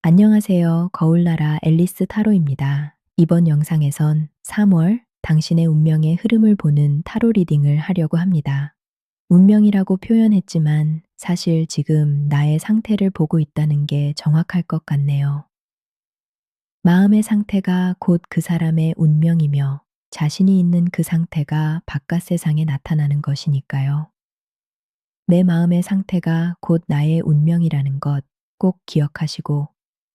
안녕하세요. 거울나라 앨리스 타로입니다. 이번 영상에선 3월 당신의 운명의 흐름을 보는 타로 리딩을 하려고 합니다. 운명이라고 표현했지만 사실 지금 나의 상태를 보고 있다는 게 정확할 것 같네요. 마음의 상태가 곧 그 사람의 운명이며 자신이 있는 그 상태가 바깥 세상에 나타나는 것이니까요. 내 마음의 상태가 곧 나의 운명이라는 것 꼭 기억하시고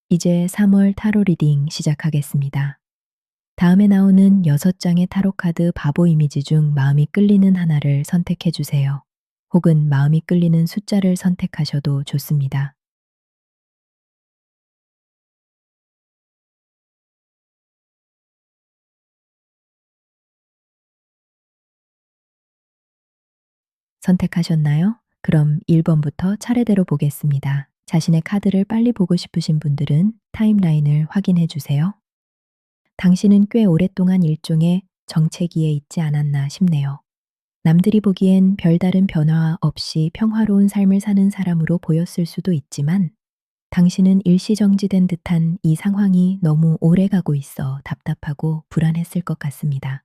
이제 3월 타로 리딩 시작하겠습니다. 다음에 나오는 6장의 타로 카드 바보 이미지 중 마음이 끌리는 하나를 선택해 주세요. 혹은 마음이 끌리는 숫자를 선택하셔도 좋습니다. 선택하셨나요? 그럼 1번부터 차례대로 보겠습니다. 자신의 카드를 빨리 보고 싶으신 분들은 타임라인을 확인해 주세요. 당신은 꽤 오랫동안 일종의 정체기에 있지 않았나 싶네요. 남들이 보기엔 별다른 변화 없이 평화로운 삶을 사는 사람으로 보였을 수도 있지만 당신은 일시정지된 듯한 이 상황이 너무 오래 가고 있어 답답하고 불안했을 것 같습니다.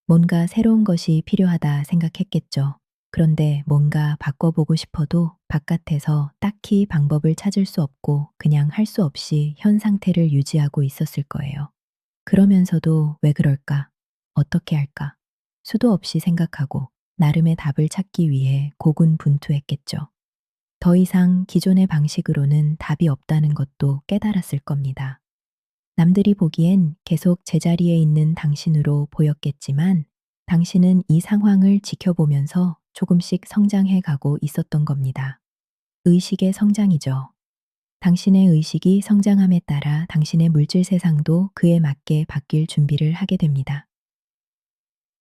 뭔가 새로운 것이 필요하다 생각했겠죠. 그런데 뭔가 바꿔보고 싶어도 바깥에서 딱히 방법을 찾을 수 없고 그냥 할 수 없이 현 상태를 유지하고 있었을 거예요. 그러면서도 왜 그럴까? 어떻게 할까? 수도 없이 생각하고 나름의 답을 찾기 위해 고군분투했겠죠. 더 이상 기존의 방식으로는 답이 없다는 것도 깨달았을 겁니다. 남들이 보기엔 계속 제자리에 있는 당신으로 보였겠지만 당신은 이 상황을 지켜보면서 조금씩 성장해 가고 있었던 겁니다. 의식의 성장이죠. 당신의 의식이 성장함에 따라 당신의 물질 세상도 그에 맞게 바뀔 준비를 하게 됩니다.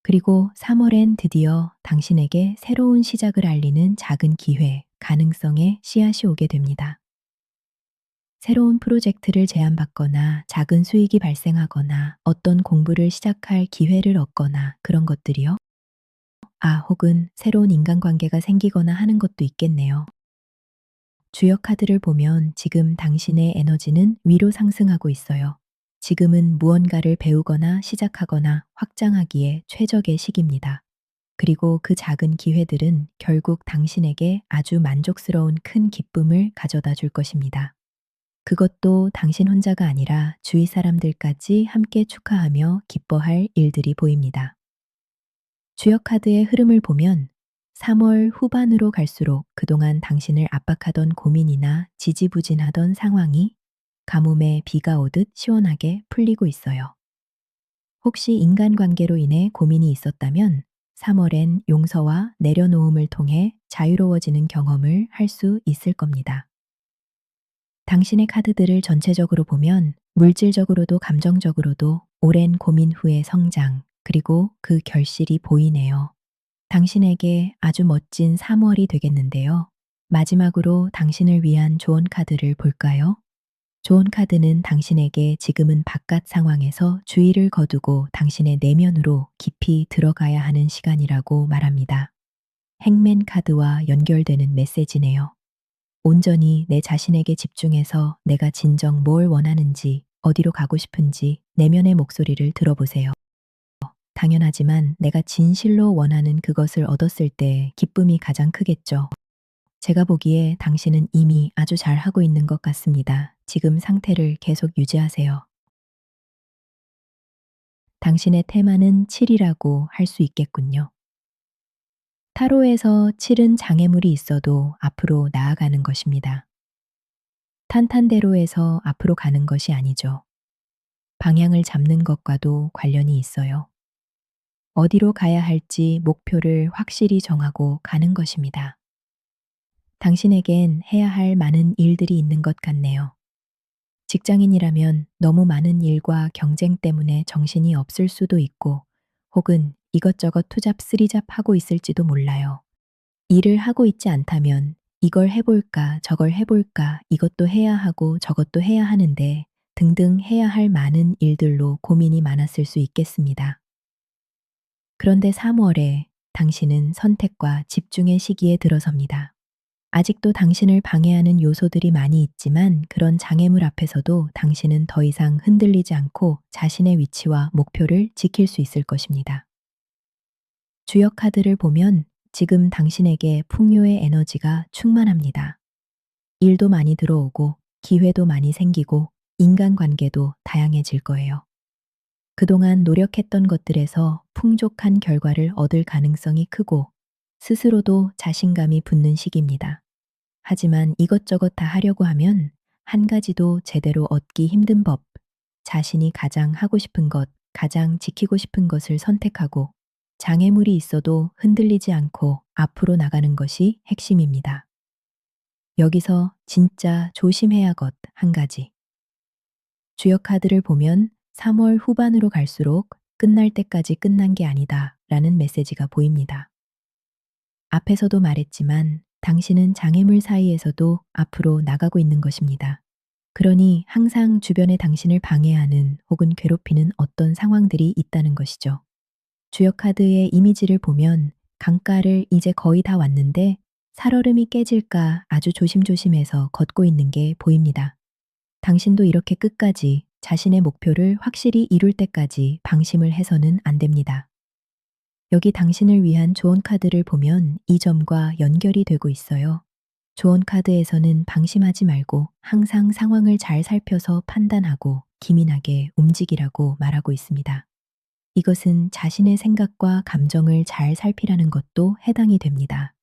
그리고 3월엔 드디어 당신에게 새로운 시작을 알리는 작은 기회, 가능성의 씨앗이 오게 됩니다. 새로운 프로젝트를 제안받거나 작은 수익이 발생하거나 어떤 공부를 시작할 기회를 얻거나 그런 것들이요. 혹은 새로운 인간관계가 생기거나 하는 것도 있겠네요. 주요 카드를 보면 지금 당신의 에너지는 위로 상승하고 있어요. 지금은 무언가를 배우거나 시작하거나 확장하기에 최적의 시기입니다. 그리고 그 작은 기회들은 결국 당신에게 아주 만족스러운 큰 기쁨을 가져다 줄 것입니다. 그것도 당신 혼자가 아니라 주위 사람들까지 함께 축하하며 기뻐할 일들이 보입니다. 주역 카드의 흐름을 보면 3월 후반으로 갈수록 그동안 당신을 압박하던 고민이나 지지부진하던 상황이 가뭄에 비가 오듯 시원하게 풀리고 있어요. 혹시 인간관계로 인해 고민이 있었다면 3월엔 용서와 내려놓음을 통해 자유로워지는 경험을 할 수 있을 겁니다. 당신의 카드들을 전체적으로 보면 물질적으로도 감정적으로도 오랜 고민 후의 성장, 그리고 그 결실이 보이네요. 당신에게 아주 멋진 3월이 되겠는데요. 마지막으로 당신을 위한 좋은 카드를 볼까요? 좋은 카드는 당신에게 지금은 바깥 상황에서 주의를 거두고 당신의 내면으로 깊이 들어가야 하는 시간이라고 말합니다. 행맨 카드와 연결되는 메시지네요. 온전히 내 자신에게 집중해서 내가 진정 뭘 원하는지, 어디로 가고 싶은지 내면의 목소리를 들어보세요. 당연하지만 내가 진실로 원하는 그것을 얻었을 때 기쁨이 가장 크겠죠. 제가 보기에 당신은 이미 아주 잘하고 있는 것 같습니다. 지금 상태를 계속 유지하세요. 당신의 테마는 7이라고 할 수 있겠군요. 타로에서 7은 장애물이 있어도 앞으로 나아가는 것입니다. 탄탄대로에서 앞으로 가는 것이 아니죠. 방향을 잡는 것과도 관련이 있어요. 어디로 가야 할지 목표를 확실히 정하고 가는 것입니다. 당신에겐 해야 할 많은 일들이 있는 것 같네요. 직장인이라면 너무 많은 일과 경쟁 때문에 정신이 없을 수도 있고, 혹은 이것저것 투잡 쓰리잡 하고 있을지도 몰라요. 일을 하고 있지 않다면 이걸 해볼까, 저걸 해볼까, 이것도 해야 하고 저것도 해야 하는데 등등 해야 할 많은 일들로 고민이 많았을 수 있겠습니다. 그런데 3월에 당신은 선택과 집중의 시기에 들어섭니다. 아직도 당신을 방해하는 요소들이 많이 있지만 그런 장애물 앞에서도 당신은 더 이상 흔들리지 않고 자신의 위치와 목표를 지킬 수 있을 것입니다. 주역 카드를 보면 지금 당신에게 풍요의 에너지가 충만합니다. 일도 많이 들어오고 기회도 많이 생기고 인간관계도 다양해질 거예요. 그동안 노력했던 것들에서 풍족한 결과를 얻을 가능성이 크고 스스로도 자신감이 붙는 시기입니다. 하지만 이것저것 다 하려고 하면 한 가지도 제대로 얻기 힘든 법, 자신이 가장 하고 싶은 것, 가장 지키고 싶은 것을 선택하고 장애물이 있어도 흔들리지 않고 앞으로 나가는 것이 핵심입니다. 여기서 진짜 조심해야 것 한 가지. 주역 카드를 보면 3월 후반으로 갈수록 끝날 때까지 끝난 게 아니다 라는 메시지가 보입니다. 앞에서도 말했지만 당신은 장애물 사이에서도 앞으로 나가고 있는 것입니다. 그러니 항상 주변에 당신을 방해하는 혹은 괴롭히는 어떤 상황들이 있다는 것이죠. 주역 카드의 이미지를 보면 강가를 이제 거의 다 왔는데 살얼음이 깨질까 아주 조심조심해서 걷고 있는 게 보입니다. 당신도 이렇게 끝까지 자신의 목표를 확실히 이룰 때까지 방심을 해서는 안 됩니다. 여기 당신을 위한 조언 카드를 보면 이 점과 연결이 되고 있어요. 조언 카드에서는 방심하지 말고 항상 상황을 잘 살펴서 판단하고 기민하게 움직이라고 말하고 있습니다. 이것은 자신의 생각과 감정을 잘 살피라는 것도 해당이 됩니다.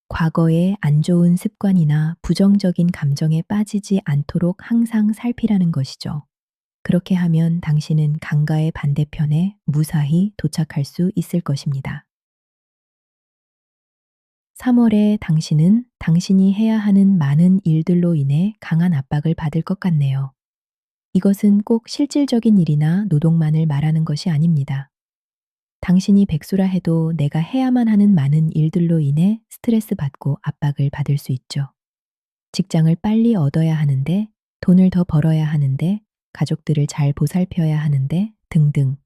과거의 안 좋은 습관이나 부정적인 감정에 빠지지 않도록 항상 살피라는 것이죠. 그렇게 하면 당신은 강가의 반대편에 무사히 도착할 수 있을 것입니다. 3월에 당신은 당신이 해야 하는 많은 일들로 인해 강한 압박을 받을 것 같네요. 이것은 꼭 실질적인 일이나 노동만을 말하는 것이 아닙니다. 당신이 백수라 해도 내가 해야만 하는 많은 일들로 인해 스트레스 받고 압박을 받을 수 있죠. 직장을 빨리 얻어야 하는데, 돈을 더 벌어야 하는데, 가족들을 잘 보살펴야 하는데 등등.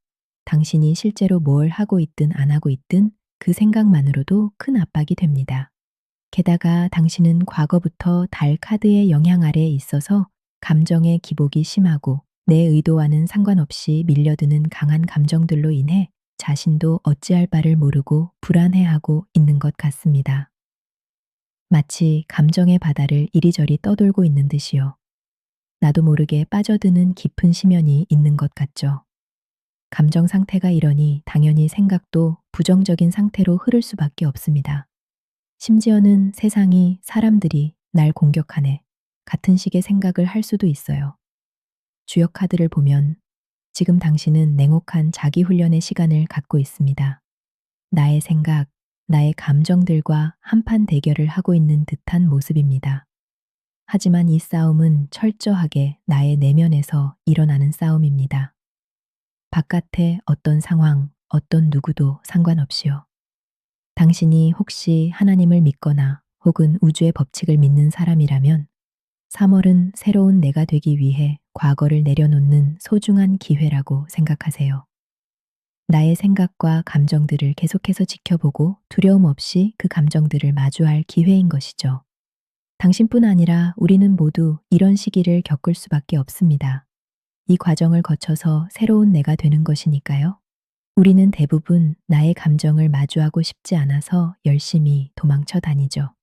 당신이 실제로 뭘 하고 있든 안 하고 있든 그 생각만으로도 큰 압박이 됩니다. 게다가 당신은 과거부터 달 카드의 영향 아래에 있어서 감정의 기복이 심하고 내 의도와는 상관없이 밀려드는 강한 감정들로 인해 자신도 어찌할 바를 모르고 불안해하고 있는 것 같습니다. 마치 감정의 바다를 이리저리 떠돌고 있는 듯이요. 나도 모르게 빠져드는 깊은 심연이 있는 것 같죠. 감정 상태가 이러니 당연히 생각도 부정적인 상태로 흐를 수밖에 없습니다. 심지어는 세상이, 사람들이 날 공격하네. 같은 식의 생각을 할 수도 있어요. 주역 카드를 보면 지금 당신은 냉혹한 자기 훈련의 시간을 갖고 있습니다. 나의 생각, 나의 감정들과 한판 대결을 하고 있는 듯한 모습입니다. 하지만 이 싸움은 철저하게 나의 내면에서 일어나는 싸움입니다. 바깥의 어떤 상황, 어떤 누구도 상관없이요. 당신이 혹시 하나님을 믿거나 혹은 우주의 법칙을 믿는 사람이라면 3월은 새로운 내가 되기 위해 과거를 내려놓는 소중한 기회라고 생각하세요. 나의 생각과 감정들을 계속해서 지켜보고 두려움 없이 그 감정들을 마주할 기회인 것이죠. 당신뿐 아니라 우리는 모두 이런 시기를 겪을 수밖에 없습니다. 이 과정을 거쳐서 새로운 내가 되는 것이니까요. 우리는 대부분 나의 감정을 마주하고 싶지 않아서 열심히 도망쳐 다니죠.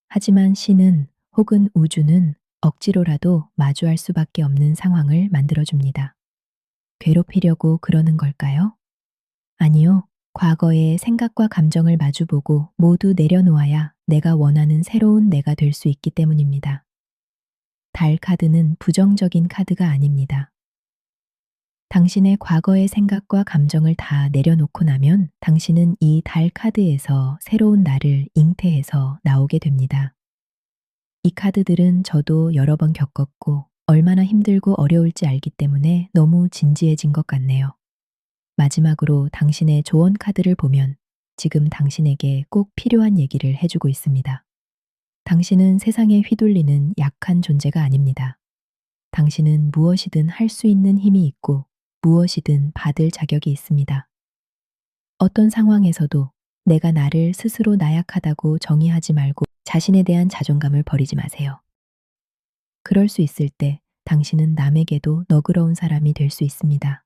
하지만 신은 혹은 우주는 억지로라도 마주할 수밖에 없는 상황을 만들어줍니다. 괴롭히려고 그러는 걸까요? 아니요. 과거의 생각과 감정을 마주보고 모두 내려놓아야 내가 원하는 새로운 내가 될 수 있기 때문입니다. 달 카드는 부정적인 카드가 아닙니다. 당신의 과거의 생각과 감정을 다 내려놓고 나면 당신은 이 달 카드에서 새로운 나를 잉태해서 나오게 됩니다. 이 카드들은 저도 여러 번 겪었고 얼마나 힘들고 어려울지 알기 때문에 너무 진지해진 것 같네요. 마지막으로 당신의 조언 카드를 보면 지금 당신에게 꼭 필요한 얘기를 해주고 있습니다. 당신은 세상에 휘둘리는 약한 존재가 아닙니다. 당신은 무엇이든 할 수 있는 힘이 있고 무엇이든 받을 자격이 있습니다. 어떤 상황에서도 내가 나를 스스로 나약하다고 정의하지 말고 자신에 대한 자존감을 버리지 마세요. 그럴 수 있을 때 당신은 남에게도 너그러운 사람이 될 수 있습니다.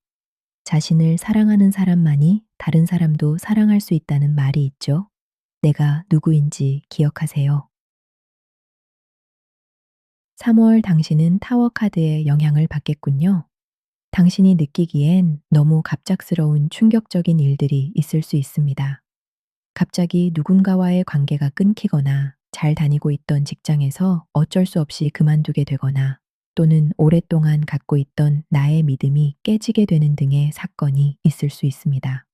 자신을 사랑하는 사람만이 다른 사람도 사랑할 수 있다는 말이 있죠. 내가 누구인지 기억하세요. 3월 당신은 타워 카드의 영향을 받겠군요. 당신이 느끼기엔 너무 갑작스러운 충격적인 일들이 있을 수 있습니다. 갑자기 누군가와의 관계가 끊기거나 잘 다니고 있던 직장에서 어쩔 수 없이 그만두게 되거나 또는 오랫동안 갖고 있던 나의 믿음이 깨지게 되는 등의 사건이 있을 수 있습니다.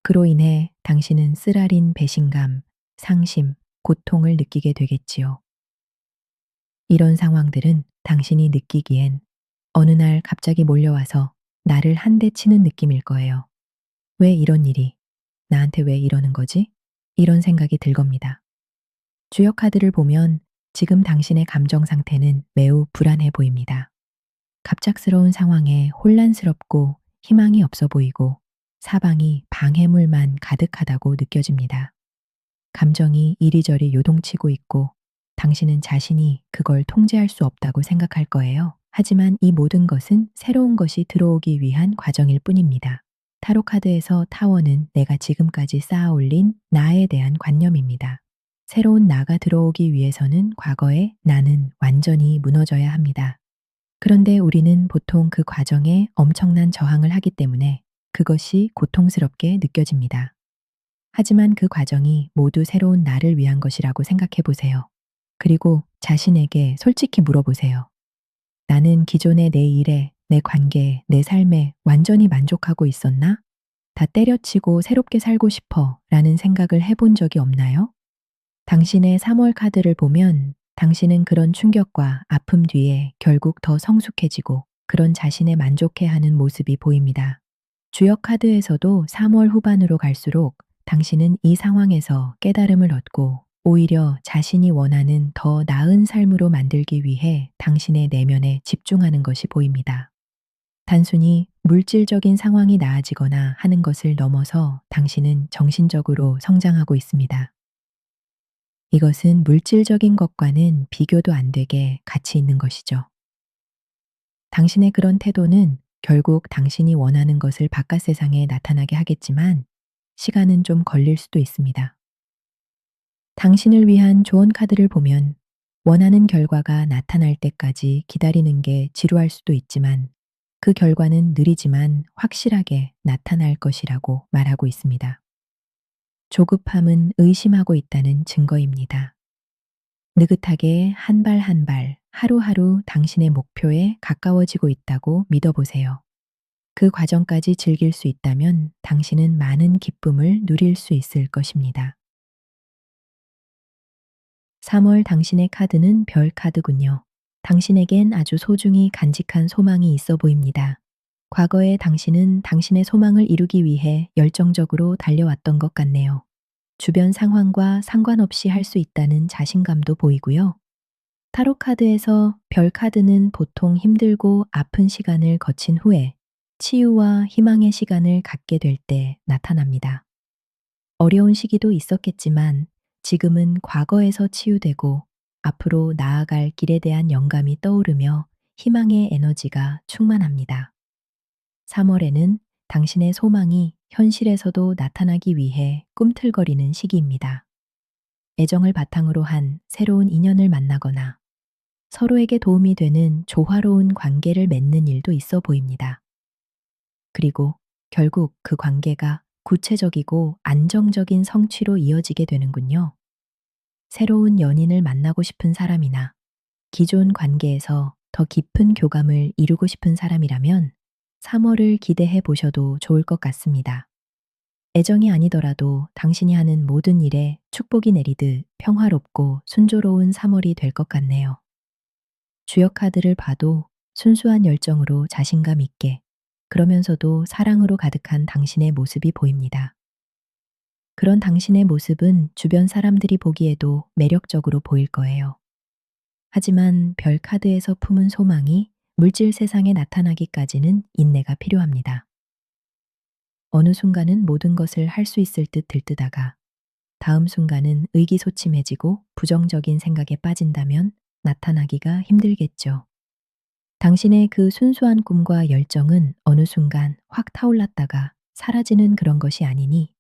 그로 인해 당신은 쓰라린 배신감, 상심, 고통을 느끼게 되겠지요. 이런 상황들은 당신이 느끼기엔 어느 날 갑자기 몰려와서 나를 한 대 치는 느낌일 거예요. 왜 이런 일이? 나한테 왜 이러는 거지? 이런 생각이 들 겁니다. 주요 카드를 보면 지금 당신의 감정 상태는 매우 불안해 보입니다. 갑작스러운 상황에 혼란스럽고 희망이 없어 보이고 사방이 방해물만 가득하다고 느껴집니다. 감정이 이리저리 요동치고 있고 당신은 자신이 그걸 통제할 수 없다고 생각할 거예요. 하지만 이 모든 것은 새로운 것이 들어오기 위한 과정일 뿐입니다. 타로 카드에서 타워는 내가 지금까지 쌓아올린 나에 대한 관념입니다. 새로운 나가 들어오기 위해서는 과거의 나는 완전히 무너져야 합니다. 그런데 우리는 보통 그 과정에 엄청난 저항을 하기 때문에 그것이 고통스럽게 느껴집니다. 하지만 그 과정이 모두 새로운 나를 위한 것이라고 생각해 보세요. 그리고 자신에게 솔직히 물어보세요. 나는 기존의 내 일에, 내 관계에, 내 삶에 완전히 만족하고 있었나? 다 때려치고 새롭게 살고 싶어 라는 생각을 해본 적이 없나요? 당신의 3월 카드를 보면 당신은 그런 충격과 아픔 뒤에 결국 더 성숙해지고 그런 자신에 만족해하는 모습이 보입니다. 주역 카드에서도 3월 후반으로 갈수록 당신은 이 상황에서 깨달음을 얻고 오히려 자신이 원하는 더 나은 삶으로 만들기 위해 당신의 내면에 집중하는 것이 보입니다. 단순히 물질적인 상황이 나아지거나 하는 것을 넘어서 당신은 정신적으로 성장하고 있습니다. 이것은 물질적인 것과는 비교도 안 되게 가치 있는 것이죠. 당신의 그런 태도는 결국 당신이 원하는 것을 바깥 세상에 나타나게 하겠지만 시간은 좀 걸릴 수도 있습니다. 당신을 위한 조언 카드를 보면 원하는 결과가 나타날 때까지 기다리는 게 지루할 수도 있지만 그 결과는 느리지만 확실하게 나타날 것이라고 말하고 있습니다. 조급함은 의심하고 있다는 증거입니다. 느긋하게 한 발 한 발 하루하루 당신의 목표에 가까워지고 있다고 믿어보세요. 그 과정까지 즐길 수 있다면 당신은 많은 기쁨을 누릴 수 있을 것입니다. 3월 당신의 카드는 별 카드군요. 당신에겐 아주 소중히 간직한 소망이 있어 보입니다. 과거에 당신은 당신의 소망을 이루기 위해 열정적으로 달려왔던 것 같네요. 주변 상황과 상관없이 할 수 있다는 자신감도 보이고요. 타로 카드에서 별 카드는 보통 힘들고 아픈 시간을 거친 후에 치유와 희망의 시간을 갖게 될 때 나타납니다. 어려운 시기도 있었겠지만 지금은 과거에서 치유되고 앞으로 나아갈 길에 대한 영감이 떠오르며 희망의 에너지가 충만합니다. 3월에는 당신의 소망이 현실에서도 나타나기 위해 꿈틀거리는 시기입니다. 애정을 바탕으로 한 새로운 인연을 만나거나 서로에게 도움이 되는 조화로운 관계를 맺는 일도 있어 보입니다. 그리고 결국 그 관계가 구체적이고 안정적인 성취로 이어지게 되는군요. 새로운 연인을 만나고 싶은 사람이나 기존 관계에서 더 깊은 교감을 이루고 싶은 사람이라면 3월을 기대해 보셔도 좋을 것 같습니다. 애정이 아니더라도 당신이 하는 모든 일에 축복이 내리듯 평화롭고 순조로운 3월이 될 것 같네요. 주역 카드를 봐도 순수한 열정으로 자신감 있게 그러면서도 사랑으로 가득한 당신의 모습이 보입니다. 그런 당신의 모습은 주변 사람들이 보기에도 매력적으로 보일 거예요. 하지만 별 카드에서 품은 소망이 물질 세상에 나타나기까지는 인내가 필요합니다. 어느 순간은 모든 것을 할 수 있을 듯 들뜨다가 다음 순간은 의기소침해지고 부정적인 생각에 빠진다면 나타나기가 힘들겠죠. 당신의 그 순수한 꿈과 열정은 어느 순간 확 타올랐다가 사라지는 그런 것이 아니니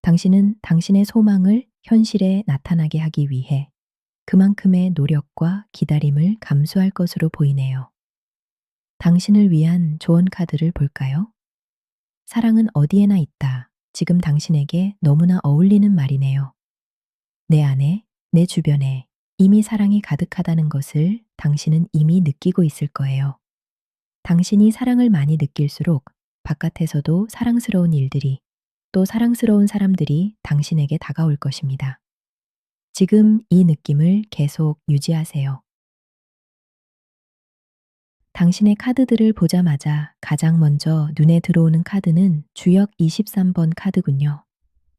당신은 당신의 소망을 현실에 나타나게 하기 위해 그만큼의 노력과 기다림을 감수할 것으로 보이네요. 당신을 위한 조언 카드를 볼까요? 사랑은 어디에나 있다. 지금 당신에게 너무나 어울리는 말이네요. 내 안에, 내 주변에 이미 사랑이 가득하다는 것을 당신은 이미 느끼고 있을 거예요. 당신이 사랑을 많이 느낄수록 바깥에서도 사랑스러운 일들이 또 사랑스러운 사람들이 당신에게 다가올 것입니다. 지금 이 느낌을 계속 유지하세요. 당신의 카드들을 보자마자 가장 먼저 눈에 들어오는 카드는 주역 23번 카드군요.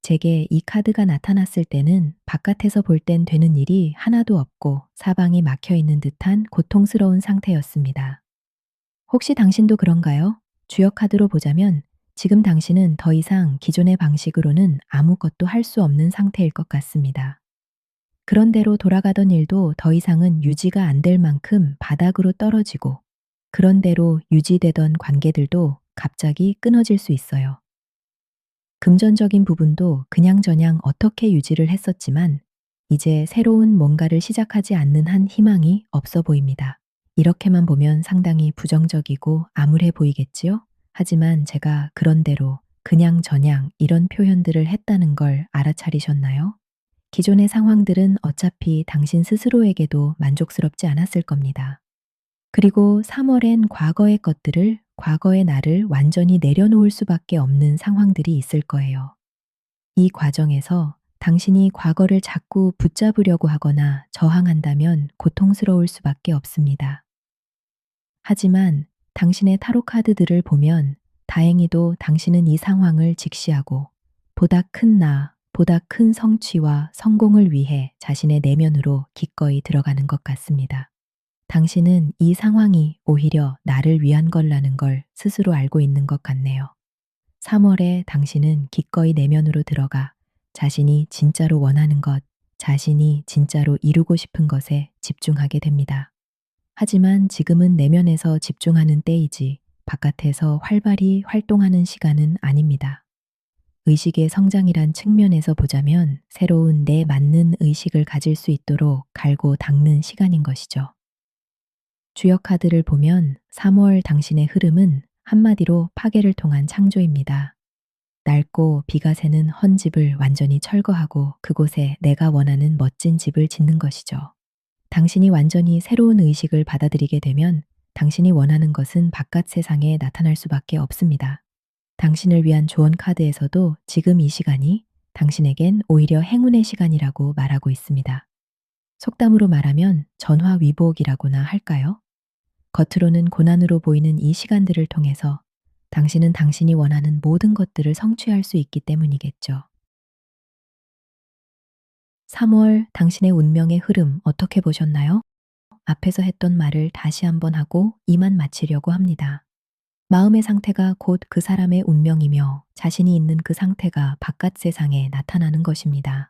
제게 이 카드가 나타났을 때는 바깥에서 볼 땐 되는 일이 하나도 없고 사방이 막혀 있는 듯한 고통스러운 상태였습니다. 혹시 당신도 그런가요? 주역 카드로 보자면 지금 당신은 더 이상 기존의 방식으로는 아무것도 할 수 없는 상태일 것 같습니다. 그런 대로 돌아가던 일도 더 이상은 유지가 안 될 만큼 바닥으로 떨어지고 그런 대로 유지되던 관계들도 갑자기 끊어질 수 있어요. 금전적인 부분도 그냥저냥 어떻게 유지를 했었지만 이제 새로운 뭔가를 시작하지 않는 한 희망이 없어 보입니다. 이렇게만 보면 상당히 부정적이고 암울해 보이겠지요? 하지만 제가 그런대로 그냥저냥 이런 표현들을 했다는 걸 알아차리셨나요? 기존의 상황들은 어차피 당신 스스로에게도 만족스럽지 않았을 겁니다. 그리고 3월엔 과거의 것들을, 과거의 나를 완전히 내려놓을 수밖에 없는 상황들이 있을 거예요. 이 과정에서 당신이 과거를 자꾸 붙잡으려고 하거나 저항한다면 고통스러울 수밖에 없습니다. 하지만 당신의 타로 카드들을 보면 다행히도 당신은 이 상황을 직시하고 보다 큰 나, 보다 큰 성취와 성공을 위해 자신의 내면으로 기꺼이 들어가는 것 같습니다. 당신은 이 상황이 오히려 나를 위한 거라는 걸 스스로 알고 있는 것 같네요. 3월에 당신은 기꺼이 내면으로 들어가 자신이 진짜로 원하는 것, 자신이 진짜로 이루고 싶은 것에 집중하게 됩니다. 하지만 지금은 내면에서 집중하는 때이지 바깥에서 활발히 활동하는 시간은 아닙니다. 의식의 성장이란 측면에서 보자면 새로운 내 맞는 의식을 가질 수 있도록 갈고 닦는 시간인 것이죠. 주역 카드를 보면 3월 당신의 흐름은 한마디로 파괴를 통한 창조입니다. 낡고 비가 새는 헌 집을 완전히 철거하고 그곳에 내가 원하는 멋진 집을 짓는 것이죠. 당신이 완전히 새로운 의식을 받아들이게 되면 당신이 원하는 것은 바깥 세상에 나타날 수밖에 없습니다. 당신을 위한 조언 카드에서도 지금 이 시간이 당신에겐 오히려 행운의 시간이라고 말하고 있습니다. 속담으로 말하면 전화위복이라고나 할까요? 겉으로는 고난으로 보이는 이 시간들을 통해서 당신은 당신이 원하는 모든 것들을 성취할 수 있기 때문이겠죠. 3월 당신의 운명의 흐름 어떻게 보셨나요? 앞에서 했던 말을 다시 한번 하고 이만 마치려고 합니다. 마음의 상태가 곧 그 사람의 운명이며 자신이 있는 그 상태가 바깥 세상에 나타나는 것입니다.